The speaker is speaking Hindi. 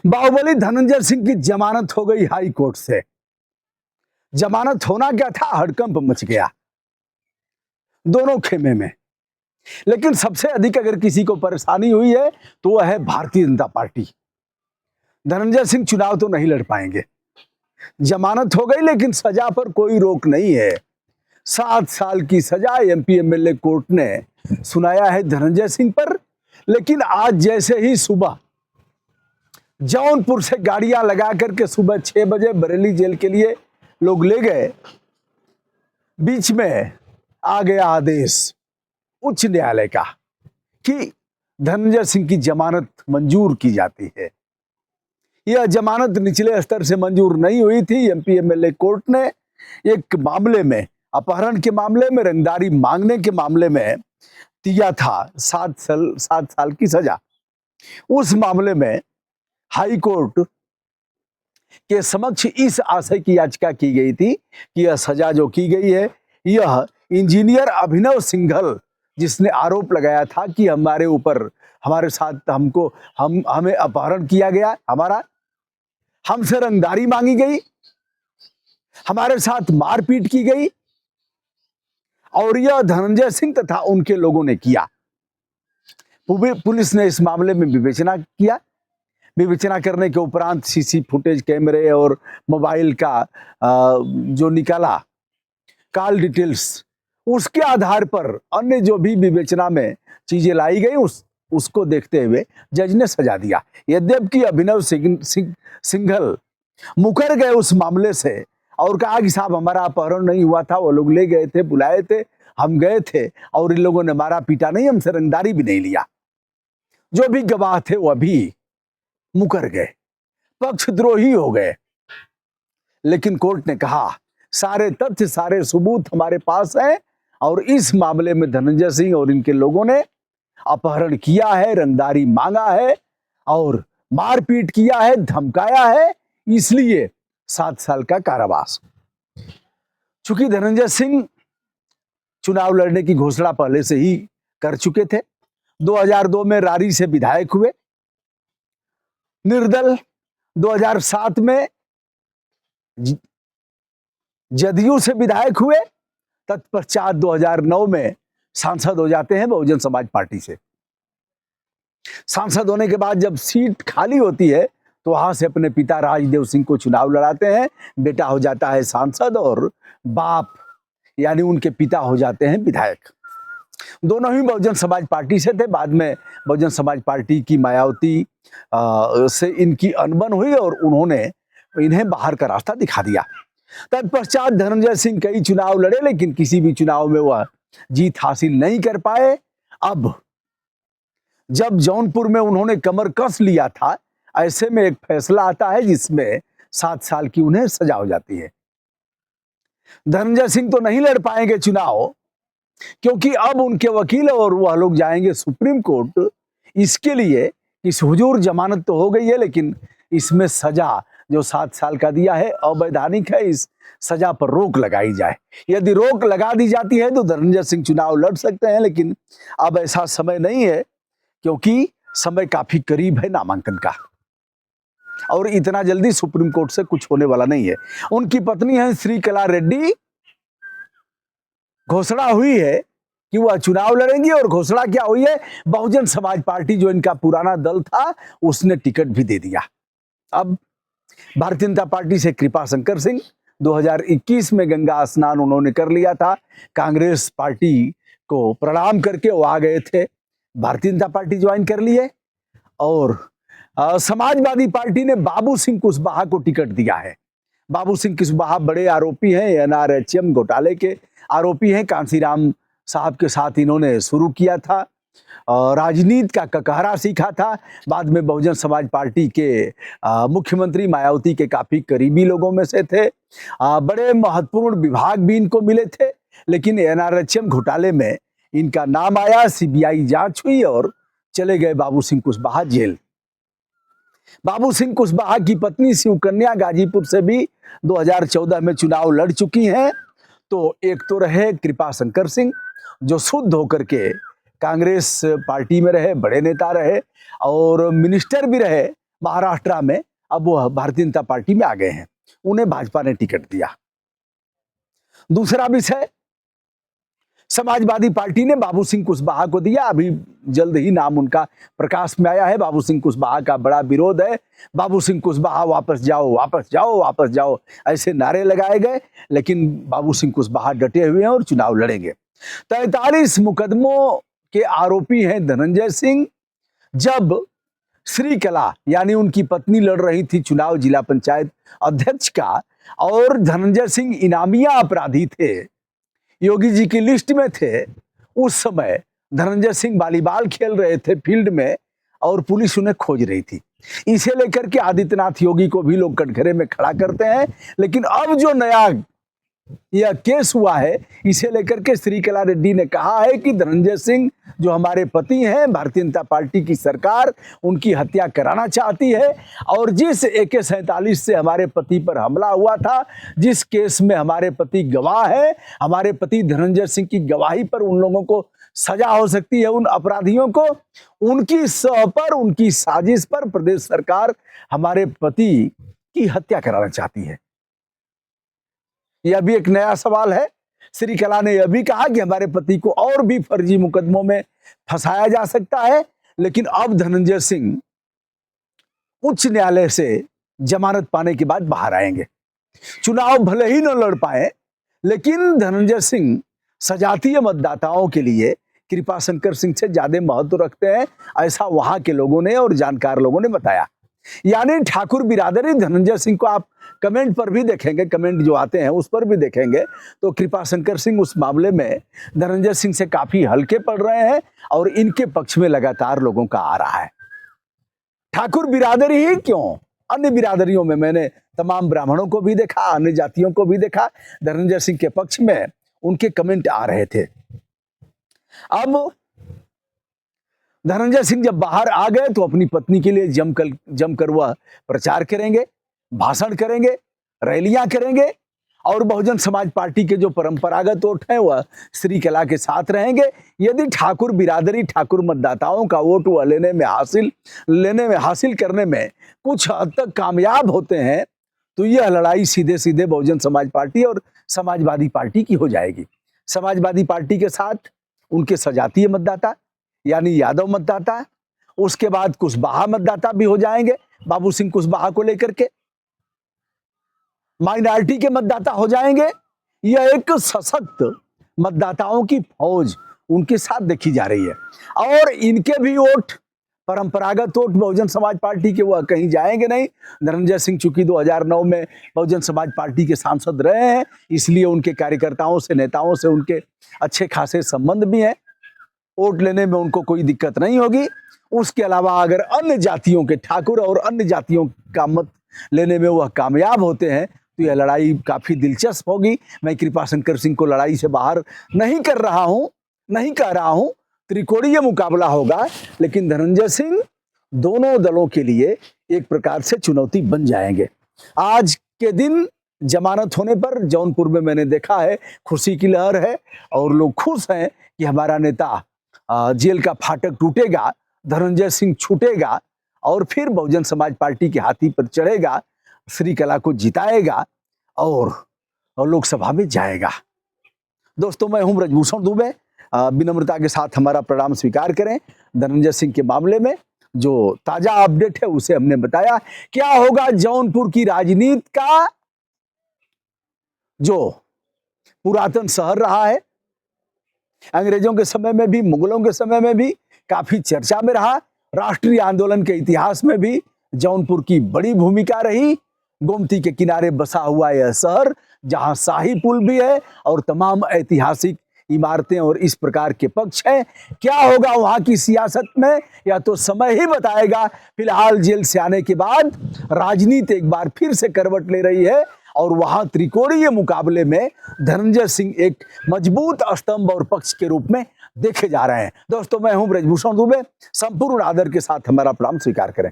बाहुबली धनंजय सिंह की जमानत हो गई हाई कोर्ट से। जमानत होना क्या था, हड़कंप मच गया दोनों खेमे में। लेकिन सबसे अधिक अगर किसी को परेशानी हुई है तो वह है भारतीय जनता पार्टी। धनंजय सिंह चुनाव तो नहीं लड़ पाएंगे। जमानत हो गई लेकिन सजा पर कोई रोक नहीं है। 7 साल की सजा एमपी एमएलए कोर्ट ने सुनाया है धनंजय सिंह पर। लेकिन आज जैसे ही सुबह जौनपुर से गाड़ियां लगा करके सुबह 6 बजे बरेली जेल के लिए लोग ले गए, बीच में आ गया आदेश उच्च न्यायालय का कि धनंजय सिंह की जमानत मंजूर की जाती है। यह जमानत निचले स्तर से मंजूर नहीं हुई थी। एमपी एमएलए कोर्ट ने एक मामले में, अपहरण के मामले में, रंगदारी मांगने के मामले में दिया था 7 साल की सजा। उस मामले में हाई कोर्ट के समक्ष इस आशय की याचिका की गई थी कि यह सजा जो की गई है, यह इंजीनियर अभिनव सिंघल जिसने आरोप लगाया था कि हमारे ऊपर, हमारे साथ हमें अपहरण किया गया, हमसे रंगदारी मांगी गई, हमारे साथ मारपीट की गई और यह धनंजय सिंह तथा उनके लोगों ने किया। पुलिस ने इस मामले में विवेचना किया। विवेचना करने के उपरांत सीसी फुटेज, कैमरे और मोबाइल का जो निकाला कॉल डिटेल्स, उसके आधार पर अन्य जो भी विवेचना में चीजें लाई गई उसको देखते हुए जज ने सजा दिया। यद्यपि अभिनव सिंघल मुकर गए उस मामले से और कहा कि साहब हमारा अपहरण नहीं हुआ था, वो लोग ले गए थे, बुलाए थे, हम गए थे और इन लोगों ने मारा पीटा नहीं, हमसे रंगदारी भी नहीं लिया। जो भी गवाह थे वह भी मुकर गए, पक्षद्रोही हो गए। लेकिन कोर्ट ने कहा सारे तथ्य, सारे सबूत हमारे पास हैं और इस मामले में धनंजय सिंह और इनके लोगों ने अपहरण किया है, रंगदारी मांगा है और मारपीट किया है, धमकाया है, इसलिए 7 साल का कारावास। चूंकि धनंजय सिंह चुनाव लड़ने की घोषणा पहले से ही कर चुके थे। 2002 में रारी से विधायक हुए, निर्दल 2007 में जदयू से विधायक हुए, तत्पश्चात 2009 में सांसद हो जाते हैं बहुजन समाज पार्टी से। सांसद होने के बाद जब सीट खाली होती है तो वहां से अपने पिता राजदेव सिंह को चुनाव लड़ाते हैं। बेटा हो जाता है सांसद और बाप यानी उनके पिता हो जाते हैं विधायक। दोनों ही बहुजन समाज पार्टी से थे। बाद में बहुजन समाज पार्टी की मायावती से इनकी अनबन हुई और उन्होंने इन्हें बाहर का रास्ता दिखा दिया। तत्पश्चात धनंजय सिंह कई चुनाव लड़े लेकिन किसी भी चुनाव में वह जीत हासिल नहीं कर पाए। अब जब जौनपुर में उन्होंने कमर कस लिया था, ऐसे में एक फैसला आता है जिसमें 7 साल की उन्हें सजा हो जाती है। धनंजय सिंह तो नहीं लड़ पाएंगे चुनाव, क्योंकि अब उनके वकील और वह लोग जाएंगे सुप्रीम कोर्ट इसके लिए इस हुजूर जमानत तो हो गई है लेकिन इसमें सजा जो 7 साल का दिया है अवैधानिक है, इस सजा पर रोक लगाई जाए। यदि रोक लगा दी जाती है तो धनंजय सिंह चुनाव लड़ सकते हैं, लेकिन अब ऐसा समय नहीं है क्योंकि समय काफी करीब है नामांकन का और इतना जल्दी सुप्रीम कोर्ट से कुछ होने वाला नहीं है। उनकी पत्नी है श्रीकला रेड्डी, घोषणा हुई है कि वह चुनाव लड़ेंगी और घोषणा क्या हुई है, बहुजन समाज पार्टी जो इनका पुराना दल था उसने टिकट भी दे दिया। अब भारतीय जनता पार्टी से कृपा शंकर सिंह 2021 में गंगा स्नान उन्होंने कर लिया था। कांग्रेस पार्टी को प्रणाम करके वो आ गए थे, भारतीय जनता पार्टी ज्वाइन कर लिए और समाजवादी पार्टी ने बाबू सिंह कुशवाहा को टिकट दिया है। बाबू सिंह कुशवाहा बड़े आरोपी हैं, एनआरएचएम घोटाले के आरोपी हैं। कांसीराम साहब के साथ इन्होंने शुरू किया था, राजनीति का ककहरा सीखा था। बाद में बहुजन समाज पार्टी के मुख्यमंत्री मायावती के काफी करीबी लोगों में से थे। बड़े महत्वपूर्ण विभाग भी इनको मिले थे, लेकिन एनआरएचएम घोटाले में इनका नाम आया, सीबीआई जांच हुई और चले गए बाबू सिंह कुशवाहा जेल। बाबू सिंह कुशवाहा की पत्नी शिवकन्या गाजीपुर से भी 2014 में चुनाव लड़ चुकी हैं। तो एक तो रहे कृपा शंकर सिंह जो शुद्ध होकर के कांग्रेस पार्टी में रहे, बड़े नेता रहे और मिनिस्टर भी रहे महाराष्ट्र में अब वो भारतीय जनता पार्टी में आ गए हैं, उन्हें भाजपा ने टिकट दिया। दूसरा विषय, समाजवादी पार्टी ने बाबू सिंह कुशवाहा को दिया। अभी जल्द ही नाम उनका प्रकाश में आया है। बाबू सिंह कुशवाहा का बड़ा विरोध है। बाबू सिंह कुशवाहा वापस जाओ, वापस जाओ, वापस जाओ, ऐसे नारे लगाए गए, लेकिन बाबू सिंह कुशवाहा डटे हुए हैं और चुनाव लड़ेंगे। 43 मुकदमों के आरोपी हैं धनंजय सिंह। जब श्रीकला यानी उनकी पत्नी लड़ रही थी चुनाव जिला पंचायत अध्यक्ष का, और धनंजय सिंह इनामिया अपराधी थे, योगी जी की लिस्ट में थे, उस समय धनंजय सिंह वॉलीबॉल खेल रहे थे फील्ड में और पुलिस उन्हें खोज रही थी। इसे लेकर के आदित्यनाथ योगी को भी लोग कटघरे में खड़ा करते हैं। लेकिन अब जो नया यह केस हुआ है, इसे लेकर के श्रीकला रेड्डी ने कहा है कि धनंजय सिंह जो हमारे पति हैं, भारतीय जनता पार्टी की सरकार उनकी हत्या कराना चाहती है, और जिस AK-47 से हमारे पति पर हमला हुआ था, जिस केस में हमारे पति गवाह है, हमारे पति धनंजय सिंह की गवाही पर उन लोगों को सजा हो सकती है, उन अपराधियों को, उनकी सह पर, उनकी साजिश पर प्रदेश सरकार हमारे पति की हत्या कराना चाहती है। यह भी एक नया सवाल है। श्रीकला ने यह भी कहा कि हमारे पति को और भी फर्जी मुकदमों में फंसाया जा सकता है, लेकिन अब धनंजय सिंह उच्च न्यायालय से जमानत पाने के बाद बाहर आएंगे। चुनाव भले ही न लड़ पाए, लेकिन धनंजय सिंह सजातीय मतदाताओं के लिए कृपाशंकर सिंह से ज्यादा महत्व रखते हैं, ऐसा वहां के लोगों ने और जानकार लोगों ने बताया। यानी ठाकुर बिरादरी धनंजय सिंह को आप कमेंट पर भी देखेंगे, कमेंट जो आते हैं उस पर भी देखेंगे, तो कृपाशंकर सिंह उस मामले में धनंजय सिंह से काफी हल्के पड़ रहे हैं और इनके पक्ष में लगातार लोगों का आ रहा है। ठाकुर बिरादरी ही क्यों, अन्य बिरादरियों में मैंने तमाम ब्राह्मणों को भी देखा, अन्य जातियों को भी देखा, धनंजय सिंह के पक्ष में उनके कमेंट आ रहे थे। अब धनंजय सिंह जब बाहर आ गए तो अपनी पत्नी के लिए जमकर वह प्रचार करेंगे, भाषण करेंगे, रैलियां करेंगे, और बहुजन समाज पार्टी के जो परंपरागत वोट है वह श्रीकला के साथ रहेंगे। यदि ठाकुर बिरादरी, ठाकुर मतदाताओं का वोट वह लेने में हासिल करने में कुछ हद तक कामयाब होते हैं, तो यह लड़ाई सीधे सीधे बहुजन समाज पार्टी और समाजवादी पार्टी की हो जाएगी। समाजवादी पार्टी के साथ उनके सजातीय मतदाता यानी यादव मतदाता, उसके बाद कुशवाहा मतदाता भी हो जाएंगे, बाबू सिंह कुशवाहा को लेकर के माइनॉरिटी के मतदाता हो जाएंगे। यह एक सशक्त मतदाताओं की फौज उनके साथ देखी जा रही है, और इनके भी वोट, परंपरागत वोट बहुजन समाज पार्टी के, वह कहीं जाएंगे नहीं। धनंजय सिंह चूंकि 2009 में बहुजन समाज पार्टी के सांसद रहे हैं, इसलिए उनके कार्यकर्ताओं से, नेताओं से उनके अच्छे खासे संबंध भी हैं, वोट लेने में उनको कोई दिक्कत नहीं होगी। उसके अलावा अगर अन्य जातियों के, ठाकुर और अन्य जातियों का मत लेने में वह कामयाब होते हैं, तो यह लड़ाई काफी दिलचस्प होगी। मैं कृपाशंकर सिंह को लड़ाई से बाहर नहीं कर रहा हूं, नहीं कह रहा हूं, त्रिकोणीय मुकाबला होगा, लेकिन धनंजय सिंह दोनों दलों के लिए एक प्रकार से चुनौती बन जाएंगे। आज के दिन जमानत होने पर जौनपुर में मैंने देखा है खुशी की लहर है, और लोग खुश हैं कि हमारा नेता जेल का फाटक टूटेगा, धनंजय सिंह छूटेगा और फिर बहुजन समाज पार्टी के हाथी पर चढ़ेगा, श्रीकला को जिताएगा और लोकसभा में जाएगा। दोस्तों, मैं हूं ब्रजभूषण दुबे। विनम्रता के साथ हमारा प्रणाम स्वीकार करें। धनंजय सिंह के मामले में जो ताजा अपडेट है उसे हमने बताया। क्या होगा जौनपुर की राजनीति का, जो पुरातन शहर रहा है, अंग्रेजों के समय में भी, मुगलों के समय में भी काफी चर्चा में रहा, राष्ट्रीय आंदोलन के इतिहास में भी जौनपुर की बड़ी भूमिका रही। गोमती के किनारे बसा हुआ यह शहर, जहां शाही पुल भी है और तमाम ऐतिहासिक इमारतें और इस प्रकार के पक्ष हैं। क्या होगा वहां की सियासत में, या तो समय ही बताएगा। फिलहाल जेल से आने के बाद राजनीति एक बार फिर से करवट ले रही है, और वहां त्रिकोणीय मुकाबले में धनंजय सिंह एक मजबूत स्तंभ और पक्ष के रूप में देखे जा रहे हैं। दोस्तों, मैं हूं ब्रजभूषण दुबे। संपूर्ण आदर के साथ हमारा प्रणाम स्वीकार करें।